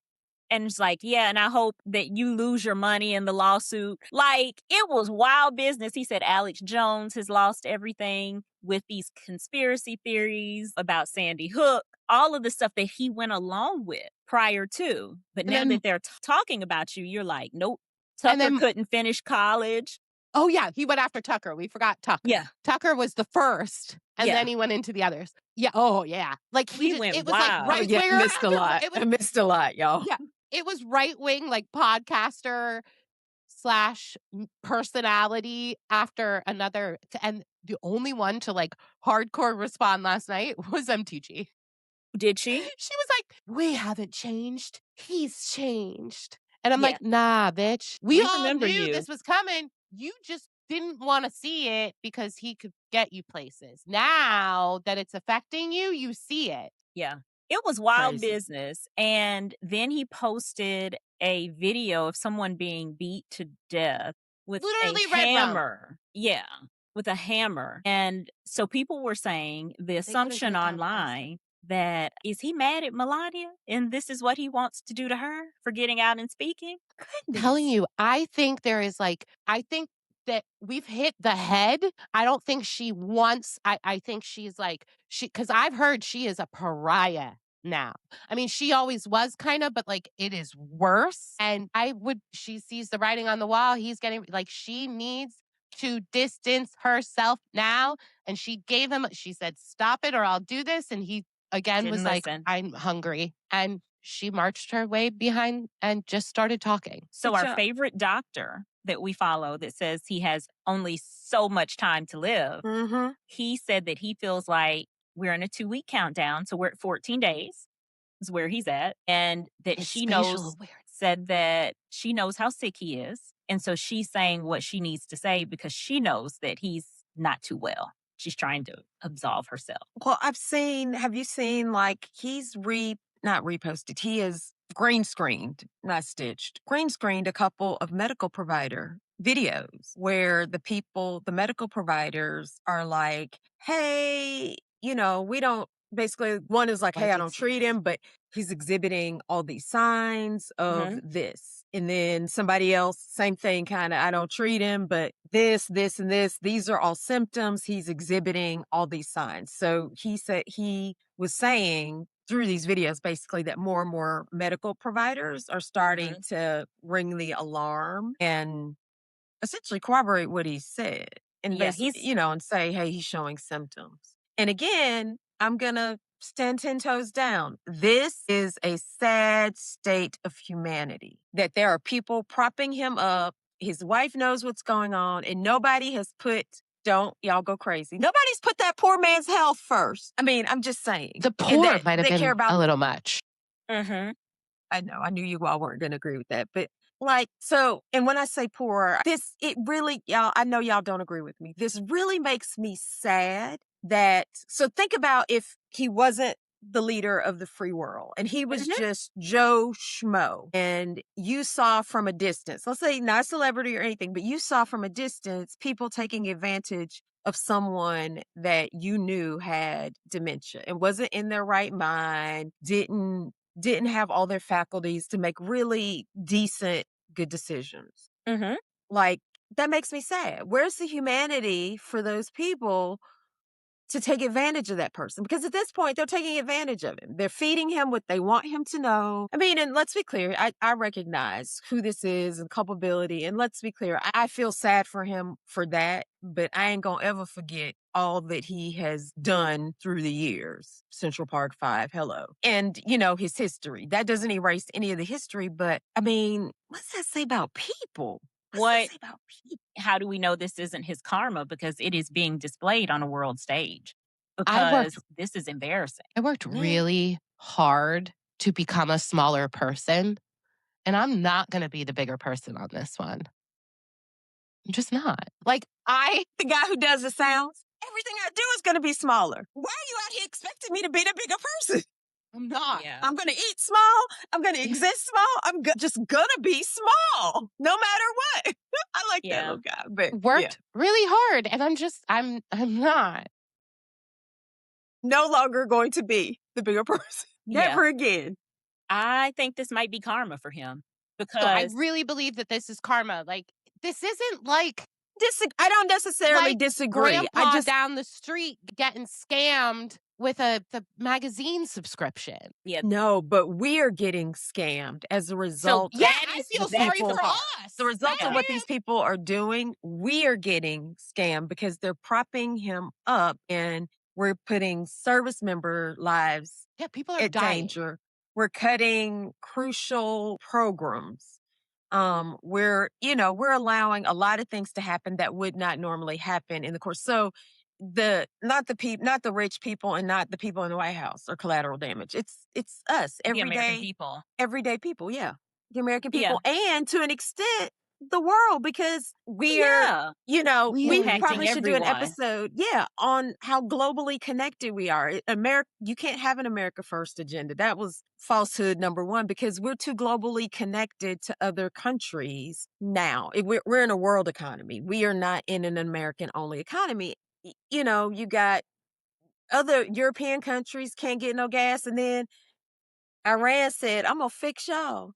And it's like, yeah, and I hope that you lose your money in the lawsuit. Like, it was wild business. He said Alex Jones has lost everything with these conspiracy theories about Sandy Hook, all of the stuff that he went along with prior to. But and now then that they're talking about you, you're like, nope. and Tucker then couldn't finish college. oh, yeah, he went after Tucker. We forgot Tucker. Yeah. Tucker was the first, and Yeah. then he went into the others. Yeah, oh, yeah. Like, He went it was like wild. Oh right yeah, winger missed a after lot. it was I missed a lot, y'all. yeah, it was right wing, like, podcaster slash personality after another, and the only one to, like, hardcore respond last night was MTG. Did she? She was like, "We haven't changed. He's changed." And I'm Yeah. like, "Nah, bitch. We We all remember knew you. this was coming. You just didn't wanna see it because he could get you places. Now that it's affecting you, you see it." Yeah. It was wild Crazy. business. And then he posted a video of someone being beat to death with a Literally red rum. hammer. Yeah, with a hammer. And so people were saying the They couldn't get assumption it down fast enough. online that is he mad at Melania and this is what he wants to do to her for getting out and speaking? Telling Goodness. you, I think that we've hit the head. I don't think she wants I think she's like because I've heard she is a pariah now. I mean, she always was kinda, but, like, it is worse, and she sees the writing on the wall. He's getting like, she needs to distance herself now, and she said, "Stop it or I'll do this," and he again Didn't was like, listen. "I'm hungry," and she marched her way behind and just started talking. So Did our y'all favorite doctor that we follow that says he has only so much time to live, mm-hmm. he said that he feels like we're in a 2-week countdown. So we're at 14 days is where he's at. And that His she spatial knows, awareness. said that she knows how sick he is. And so she's saying what she needs to say because she knows that he's not too well. She's trying to absolve herself. Well, have you seen like not reposted, he is green screened, not stitched, green screened a couple of medical provider videos where the medical providers are like, hey, we don't basically one is like, I hey, I did don't see treat this. him, but he's exhibiting all these signs of Mhm. this. And then somebody else, same thing, kind of, I don't treat him, but this, and this, these are all symptoms. He's exhibiting all these signs. So he said he was saying through these videos basically that more and more medical providers are starting Mhm. to ring the alarm and essentially corroborate what he said and Yeah, basically, he's and say, hey, he's showing symptoms. And again, I'm going to stand 10 toes down. This is a sad state of humanity that there are people propping him up. His wife knows what's going on, and nobody has put, don't y'all go crazy. Nobody's put that poor man's health first. I mean, I'm just saying. The And poor that might have they care been about a little much. Mhm. I know. I knew you all weren't going to agree with that. But like, so, and when I say poor, it really, y'all, I know y'all don't agree with me. This really makes me sad that, so think about if he wasn't the leader of the free world and he was Mhm. just Joe Schmo and you saw from a distance, let's say not a celebrity or anything, but you saw from a distance people taking advantage of someone that you knew had dementia and wasn't in their right mind, didn't have all their faculties to make really decent, good decisions. Mhm. Like, that makes me sad. Where's the humanity for those people to take advantage of that person? Because at this point, they're taking advantage of him. They're feeding him what they want him to know. I mean, and let's be clear, I recognize who this is and culpability. And let's be clear, I feel sad for him for that, but I ain't gonna ever forget all that he has done through the years. Central Park 5, hello. And, his history. That doesn't erase any of the history, but I mean, what's that say about people? What's that What say about people? how do we know this isn't his karma? Because it is being displayed on a world stage. I worked Because this is embarrassing. I worked Yeah. really hard to become a smaller person, and I'm not gonna be the bigger person on this one. I'm just not. Like, The guy who does the sounds, everything I do is going to be smaller. Why are you out here expecting me to be the bigger person? I'm not. Yeah. I'm going to eat small. I'm going to exist small. Just going to be small no matter what. I like that Yeah. little guy. But yeah, Worked really hard, and I'm not. no longer going to be the bigger person. Yeah. Never again. I think this might be karma for him No, I because really believe that this is karma. Like, this isn't I don't necessarily like disagree. I grandpa just, down the street getting scammed with the magazine subscription. yeah. no, but we're getting scammed as a So result Yeah, of that I is feel that's sorry the for people. part. us. The result of Yeah. what these people are doing, we are getting scammed because they're propping him up and we're putting service member lives Yeah, people are at dying. danger. We're cutting crucial programs. We're allowing a lot of things to happen that would not normally happen in the course. So not the rich people and not the people in the White House are collateral damage. It's us, The American people. everyday people, yeah. The American Yeah. people and to an extent the world because Yeah. We we are Impacting probably should do an everyone. episode, yeah, on how globally connected we are. America, you can't have an America first agenda. That was falsehood number one because we're too globally connected to other countries now. We're in a world economy. We are not in an American only economy. You got other European countries can't get no gas, and then Iran said, "I'm gonna fix y'all.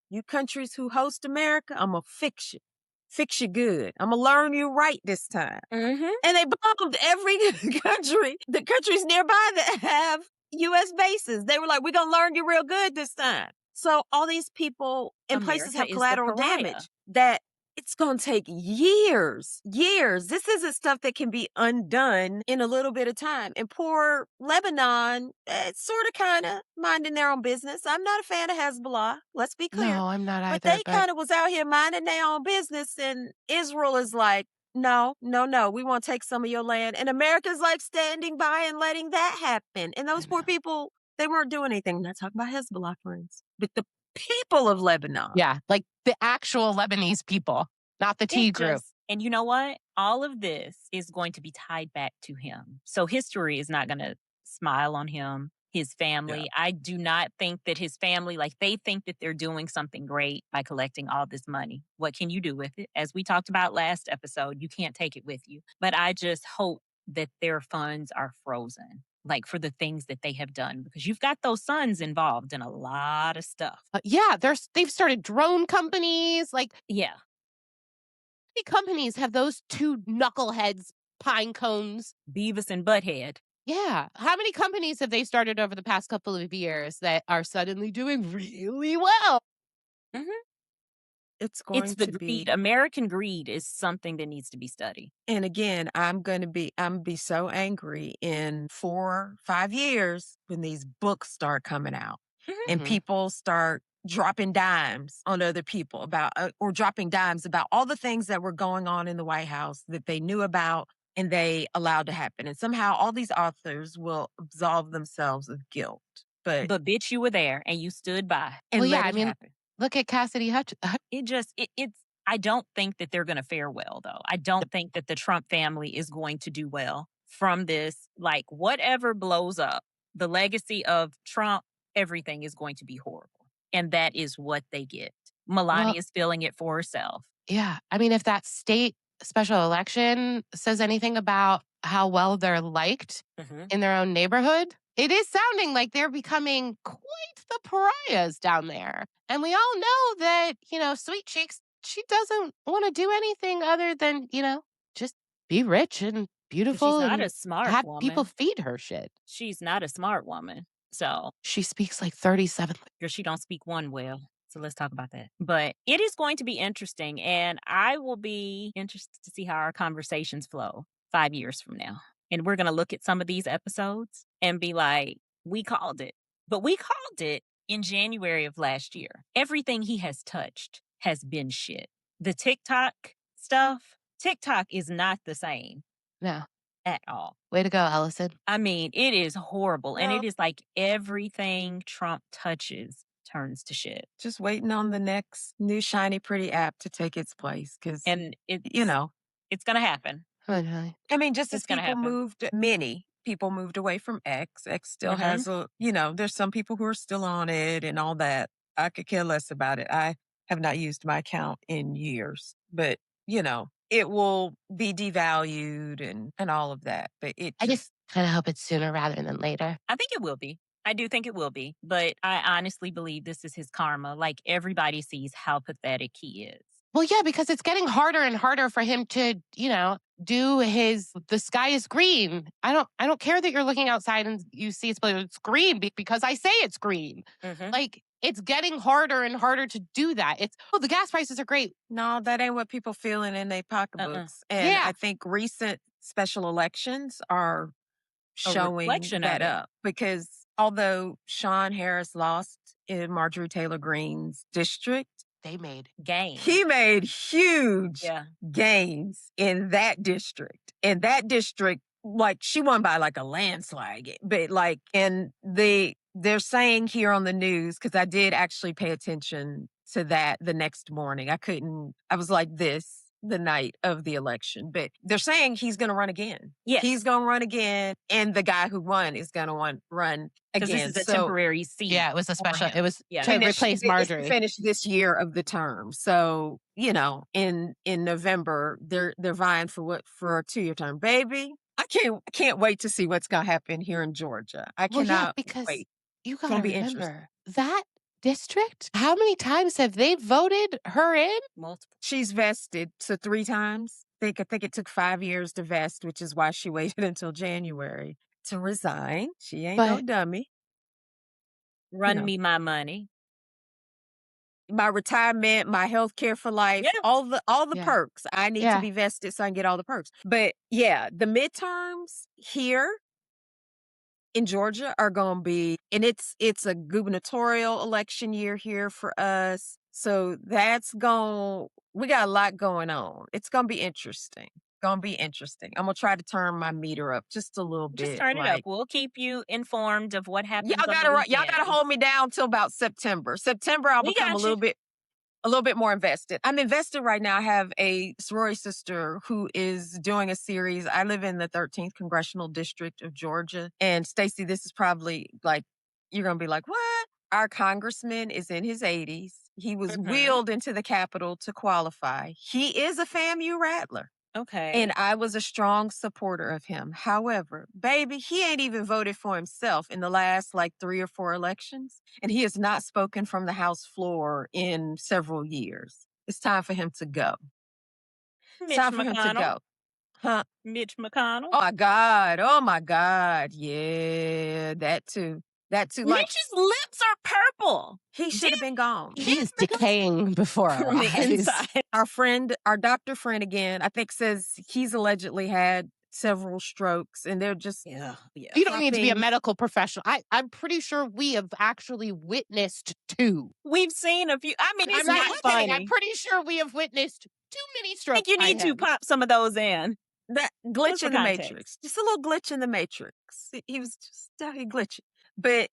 You countries who host America, I'm gonna fix you. Fix you good. I'm gonna learn you right this time." Mhm. And they bombed every country, the countries nearby that have US bases. They were like, we're going to learn you real good this time. So all these people in places America have is the collateral pariah. damage that it's going to take years, years. This isn't stuff that can be undone in a little bit of time. And poor Lebanon, it's sort of kind of minding their own business. I'm not a fan of Hezbollah. Let's be clear. No, I'm not But either, they but kind of was out here minding their own business. And Israel is like, no, no, no. We want to take some of your land. And America's like standing by and letting that happen. And I those poor know. people, they weren't doing anything. I'm not talking about Hezbollah, friends, but the people of Lebanon. Yeah, like the actual Lebanese people, not the T It group. just, And you know what? All of this is going to be tied back to him. So history is not going to smile on him, his yeah. family. I do not think that his family, like they think that they're doing something great by collecting all this money. What can you do with it? As we talked about last episode, you can't take it with you. But I just hope that their funds are frozen, like for the things that they have done, because you've got those sons involved in a lot of stuff. Yeah, they've started drone companies. Like, Yeah. how many companies have those two knuckleheads, pine cones? Beavis and Butthead. Yeah. How many companies have they started over the past couple of years that are suddenly doing really well? Mhm. It's It's going the to greed. be, American greed is something that needs to be studied. and again, I'm gonna be so angry in 4, 5 years when these books start coming out Mhm. and Mhm. people start dropping dimes on other people about, or dropping dimes about all the things that were going on in the White House that they knew about and they allowed to happen. And somehow all these authors will absolve themselves of guilt, but But bitch, you were there and you stood by. Well, and yeah, let I it mean, happen. look at Cassidy Hutch. It's I don't think that they're gonna fare well, though. I don't think that the Trump family is going to do well from this. Like, whatever blows up, the legacy of Trump, everything is going to be horrible. And that is what they get. Well, Melania is feeling it for herself. yeah. I mean, if that state special election says anything about how well they're liked Mhm. in their own neighborhood, it is sounding like they're becoming quite the pariahs down there. And we all know that, Sweet Cheeks, she doesn't want to do anything other than, just be rich and But she's beautiful not and a smart have people woman. feed her shit. She's not a smart woman. So She speaks like 37. girl, she don't speak one well. So let's talk about that. But it is going to be interesting, and I will be interested to see how our conversations flow 5 years from now. And we're going to look at some of these episodes and be like, we called it. But we called it in January of last year. Everything he has touched has been shit. The TikTok stuff, TikTok is not the same No. at all. Way to go, Allison. I mean, it is horrible. And Well, it is like everything Trump touches turns to shit. just waiting on the next new shiny pretty app to take its place because, And you know, it's gonna happen. Come on, Haley. I mean, just as It's gonna happen. many people moved away from X. X still Mhm. has there's some people who are still on it and all that. I could care less about it. I have not used my account in years, but it will be devalued and all of that. But it I just just, kind of hope it's sooner rather than later. I think it will be. I do think it will be. But I honestly believe this is his karma. Like everybody sees how pathetic he is. Well, yeah, because it's getting harder and harder for him to, do his the sky is green. I don't care that you're looking outside and you see it's green because I say it's green. Mhm. Like it's getting harder and harder to do that. It's the gas prices are great. no, that ain't what people feeling in their Uh-uh. pocketbooks. And Yeah. I think recent special elections are A showing reflection that of it. up because although Sean Harris lost in Marjorie Taylor Greene's district, They made Game. he made huge Yeah. gains in that district. In that district, like she won by like a landslide. But like, and they're saying here on the news, because I did actually pay attention to that the next morning. I was like this the night of the election, but they're saying he's going to run again. Yes. He's going to run again. And the guy who won is going to run Because this again. is a So temporary seat. Yeah, it was a for special. him. It was Yeah. to finish replace it's to Marjorie. finish this year of the term. So, in November, they're vying for a 2-year term. Baby, I can't wait to see what's gonna happen here in Georgia. I Well, yeah, cannot because wait. you It's got to gonna be interesting. remember that district. How many times have they voted her in? Multiple. She's vested so 3 times. I think it took 5 years to vest, which is why she waited until January to resign. She ain't no But dummy. You Run know. me my money. My retirement, my health care for life, Yeah. all the yeah, perks. I need to yeah. be vested so I can get all the perks. But yeah, the midterms here in Georgia are going to be, and it's a gubernatorial election year here for us. So we got a lot going on. It's going to be interesting. Going to be interesting. I'm going to try to turn my meter up just a little Just bit. turn it up. Like, We'll keep you informed of what happens y'all on the gotta weekend. hold me down till about September. September, I'll We become got you. a little bit more invested. I'm invested right now. I have a sorority sister who is doing a series. I live in the 13th congressional district of Georgia. And Stacey, this is probably like, you're going to be like, what? Our congressman is in his 80s. He was Mhm. wheeled into the Capitol to qualify. He is a FAMU Rattler. Okay. And I was a strong supporter of him. However, baby, he ain't even voted for himself in the last like 3 or 4 elections, and he has not spoken from the House floor in several years. It's time for him to go. It's Mitch time for him to McConnell. go. Huh? Mitch McConnell. Oh my God. Oh my God. Yeah, that too. That too. Like Mitch's lips are purple. he should have been gone. He is decaying before our From the eyes. inside. Our friend, our doctor friend again, I think says he's allegedly had several strokes and they're just Yeah. You don't need to be a popping. medical professional. I'm pretty sure we have actually witnessed 2. We've seen a few. I mean, it's I'm not not kidding. I'm funny. pretty sure we have witnessed too many I strokes think you by need to him. pop some of those in. That Just glitch for in the context. matrix. Just a little glitch in the matrix. He was just out here glitching. But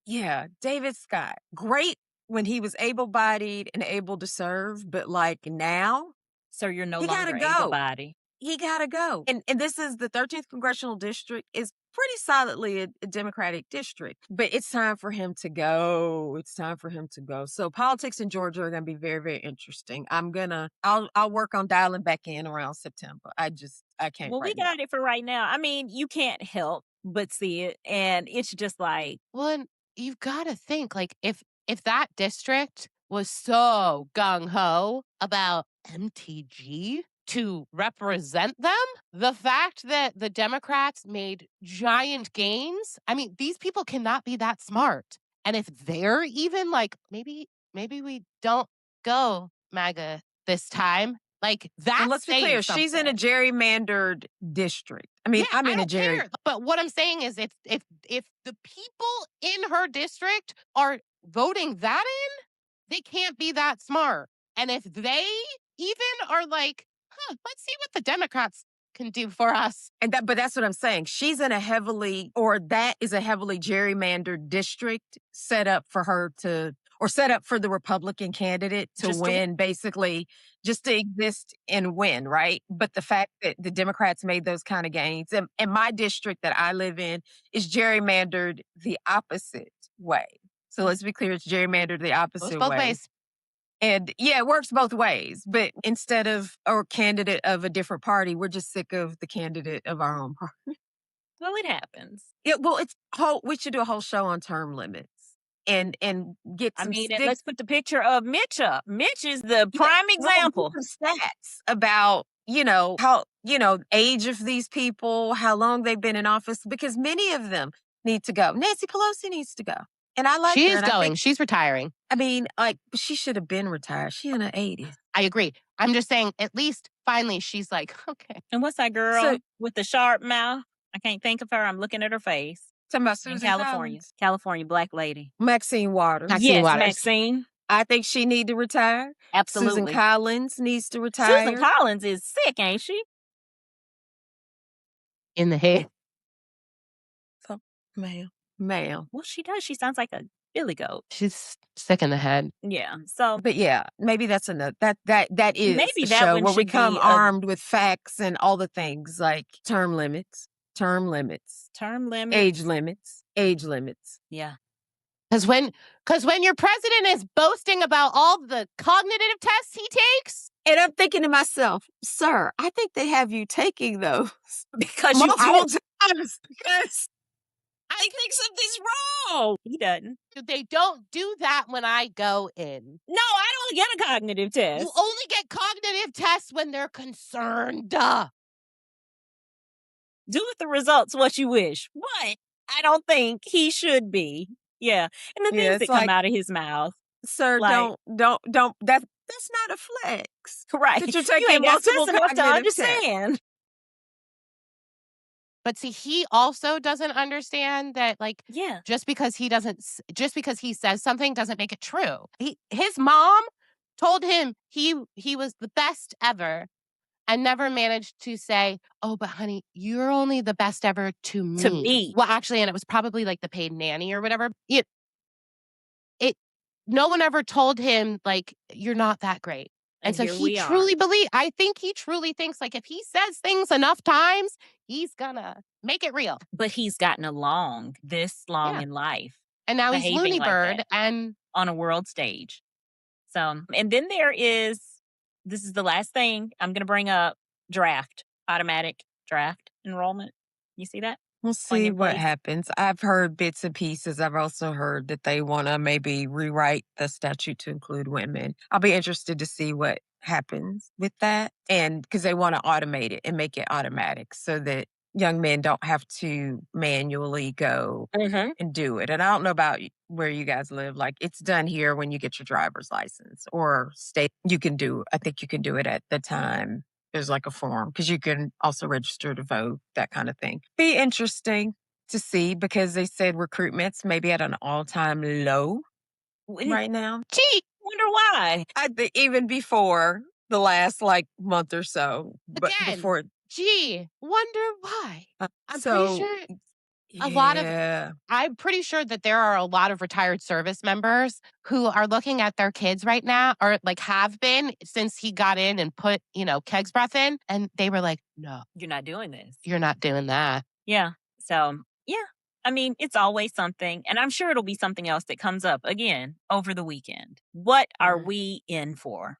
yeah, David Scott, great when he was able-bodied and able to serve, but like now, So you're no he gotta longer go. able-bodied. He gotta go. And this is the 13th congressional district is pretty solidly a Democratic district, but it's time for him to go. It's time for him to go. So politics in Georgia are going to be very, very interesting. I'll work on dialing back in around September. I can't Well, we right now. got it for right now. I mean, you can't help but see it. And it's just like, Well, and you've got to think like if that district was so gung ho about MTG to represent them, the fact that the Democrats made giant gains, I mean, these people cannot be that smart. And if they're even like, maybe we don't go MAGA this time, like Well, that's let's be saying clear. She's in a something. gerrymandered district. I mean, Yeah, I'm I in a don't gerry. care. But what I'm saying is if the people in her district are voting that in, they can't be that smart. And if they even are like, let's see what the Democrats can do for us. But that's what I'm saying. She's in a that is a heavily gerrymandered district set up for her to, or set up for the Republican candidate to Just to win, basically, just to exist and win, right? But the fact that the Democrats made those kind of gains, and my district that I live in is gerrymandered the opposite way. So let's be clear, it's gerrymandered the Goes opposite both way. ways. And yeah, it works both ways. But instead of a candidate of a different party, we're just sick of the candidate of our own party. well, it happens. We should do a whole show on term limits and get I some mean, and stick. let's put the picture of Mitch up. Mitch is the prime Well, get example. some stats about how age of these people, how long they've been in office, because many of them need to go. Nancy Pelosi needs to go, and I like She her, is and I going. think She's retiring. I mean, like she should have been retired. She in her 80s. I agree. I'm just saying, at least finally she's like, okay. And what's that girl So with the sharp mouth? I can't think of her. I'm looking at her face. talking about In Susan California. Collins, California black lady. Maxine Waters. Maxine Yes, Waters. Maxine. I think she need to retire. Susan Absolutely. Collins needs to Susan retire. Collins is sick, ain't she? In the head. So, ma'am. Well, she does. She sounds like a billy goat. She's sick in the head. Yeah. So But yeah, maybe that's another that is maybe a that show one where we should come be armed with facts and all the things like term limits, term limits. age limits. Yeah. Because when your president is boasting about all the cognitive tests he takes, And I'm thinking to myself, sir, I think they have you taking those Because you multiple times because I think something's wrong. He doesn't. they don't do that when I go in. No, I don't get a cognitive test. You only get cognitive tests when they're concerned. Do with the results what you wish. But I don't think he should be. Yeah. And the things that come out of his mouth. Sir, like, don't that's not a flex. Right. That you're You taking ain't got multiple sense enough to cognitive tests. understand. But see, he also doesn't understand that, like, Yeah. just because he says something doesn't make it true. His mom told him he was the best ever and never managed to say, oh, but honey, you're only the best ever to me. To me. Well, actually, and it was probably like the paid nanny or whatever. No one ever told him, like, you're not that great. And so he truly I think he truly thinks, like, if he says things enough times, he's gonna make it real. But he's gotten along this long in life. And now he's Looney like Bird that and on a world stage. So, and then this is the last thing I'm going to bring up. automatic draft enrollment. You see that We'll on see your what place? happens. I've heard bits and pieces. I've also heard that they want to maybe rewrite the statute to include women. I'll be interested to see what happens with that. And because they want to automate it and make it automatic so that young men don't have to manually go Mhm. and do it. And I don't know about where you guys live. Like it's done here when you get your driver's license or state. You can do, I think you can do it at the time there's like a form because you can also register to vote, that kind of thing. Be interesting to see because they said recruitment's maybe at an all-time low W right now. Gee, wonder why. Even before the last like month or so, but Again, before. gee, wonder why. I'm pretty So sure a lot of yeah, I'm pretty sure that there are a lot of retired service members who are looking at their kids right now, or like have been since he got in and put, Keg's breath in. And they were like, no, You're not doing this. you're not doing that. Yeah. So, yeah. I mean, it's always something, and I'm sure it'll be something else that comes up again over the weekend. What are right. we in for?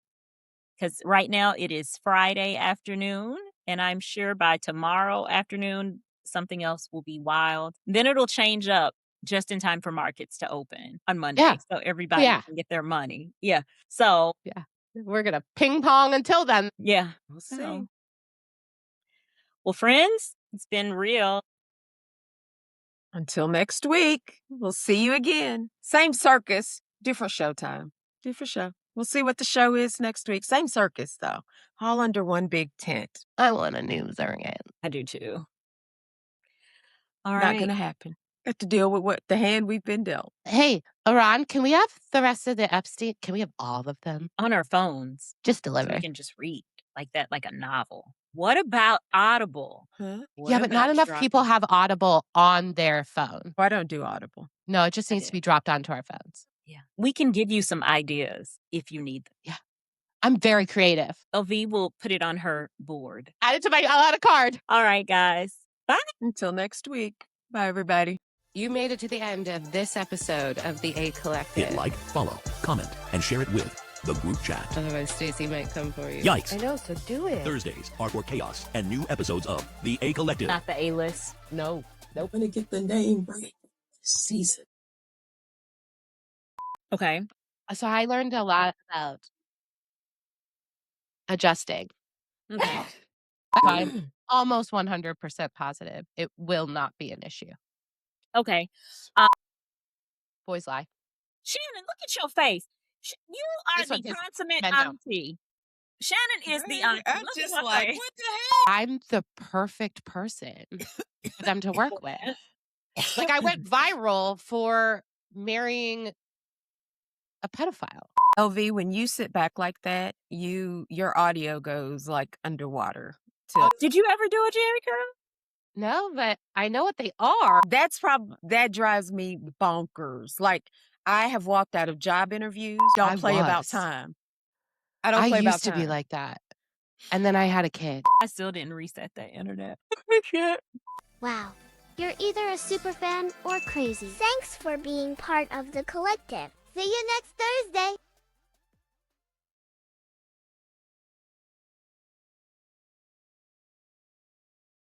Because right now it is Friday afternoon, and I'm sure by tomorrow afternoon, something else will be wild. Then it'll change up just in time for markets to open on Yeah. Monday. So everybody Yeah. can get their money. Yeah. So, Yeah. We're going to ping pong until then. yeah. We'll see. So, well, friends, it's been real. Until next week, we'll see you again. Same circus, different showtime. Different show. We'll see what the show is next week. Same circus, though. All under one big tent. I want a new Zergan. I do too. All Not right. going to happen. Got to deal with the hand we've been dealt. Hey, Iran, can we have the rest of the Epstein? Can we have all of them? On our phones. Just So deliver. we can just read like that, like a novel. What about Audible? Huh? Yeah, but not enough people have Audible on their phone. I don't do Audible. No, it just I needs to do. be dropped onto our phones. Yeah. We can give you some ideas if you need them. Yeah. I'm very creative. LV will put it on her board. Add it to my Alana card. All right, guys. Bye. Until next week. Bye, everybody. You made it to the end of this episode of the A Collective. Hit like, follow, comment, and share it with the group chat. Otherwise, Stacey might come for you. Yikes. I know, so do it. Thursdays are for chaos and new episodes of the A Collective. Not the A-list. No. I'm going to get the name right this season. Okay. So I learned a lot about adjusting. Okay. I'm almost 100% positive it will not be an issue. Okay. Boys lie. Shannon, look at your face. You are This one the is consummate men don't. auntie. Shannon is the auntie. I'm Look just at her like, face. what the hell? I'm the perfect person for them to work with. Like, I went viral for marrying a pedophile. LV, when you sit back like that, your audio goes like underwater. Did you ever do a Jerry curl? No, but I know what they are. That drives me bonkers. Like I have walked out of job interviews. Don't I play about was. time. I don't I play about used to be time. like that. And then I had a kid. I still didn't reset that internet. Wow. You're either a super fan or crazy. Thanks for being part of the collective. See you next Thursday.